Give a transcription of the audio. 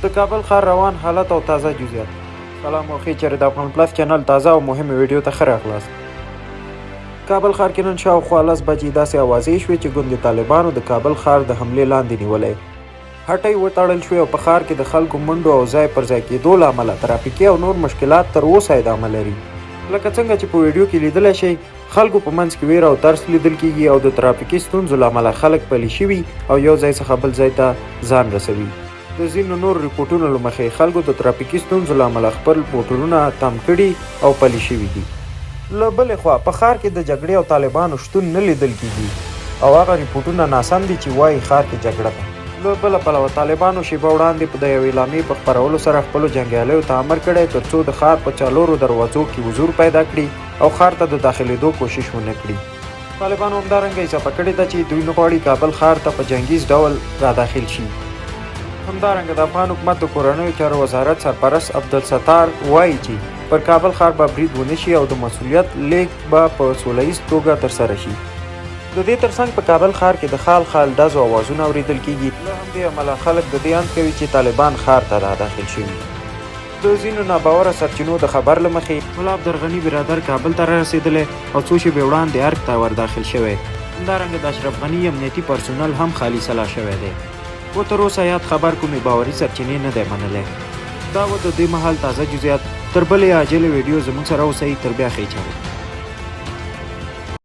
د کابل ښار روان حالت او تازه جزئیات. سلام او ښې چېرې د افغان پلس چینل تازه او مهمې ویډیو ته ښه راغلاست. کابل ښار کې نن شاوخوا 10 بجې داسې اوازې شوې چې ګوند طالبانو د کابل ښار د حملې لاندې نیولی. هټۍ وتړل شوې او په ښار کې د خلکو منډو او ځای پر ځای کېدو له امله ترافیکي او نور مشکلات تر اوسه ادامه لري. لکه څنګه چې په ویډیو کې لیدلی شئ، خلکو په منځ کې ویره او ترس لیدل کېږي او د ترافیکي ستونزو له امله خلک پلي شوي او یو ځای څخه بل ځای ته ځان رسوي. د ځینو نور ریپورټونو له مخې خلکو د ترافیکي ستونزو له امله خپل موټرونه تم کړي او پلي شوي دي. له بلې خوا په ښار کې د جګړې او طالبانو شتون نه لیدل کېږي او هغه ریپورټونه ناسم دي چې وایي ښار کې جګړه ده. له بله پلوه طالبانو شیبه وړاندې په د یوې اعلامیې په خپرولو سره خپلو جنګیالیو ته امر کړی تر څو د ښار په 4 دروازو کې حضور پیدا کړي او ښار ته د داخلېدو کوشش ونه کړي. طالبانو همدارنګه اضافه کړې ده چې دوی نه غواړي کابل ښار ته په جنګیز ډول را داخل شي. همدارنګه د افغان حکومت د کورنیو چارو وزارت سرپرست عبدالستار وایي چې پر کابل ښار به برید ونه شي او د مسؤلیت لیږد به په سوله ییز توګه ترسره شي. د دې ترڅنګ په کابل ښار کې د خال خال ډزو اوازونه اورېدل کېږي. له همدې امله خلک د دې اند کوي چې طالبان ښار ته را داخل شوي. د ځینو ناباوره سرچینو د خبر له مخې ملا عبدالغني برادر کابل ته را رسېدلی او څو شېبې وړاندې ارګ ته ور داخل شوی. همدارنګه د اشرف غني امنیتي پرسونل هم خالي سلا شوی دی. خو تر اوسه یاد خبر کومې باوري سرچینې نه دی منلی. دا و د دې مهال تازه جزئیات. تر بلې عاجلې ویډیو زموږ سره اوسئ، تر بیا ښې چارې.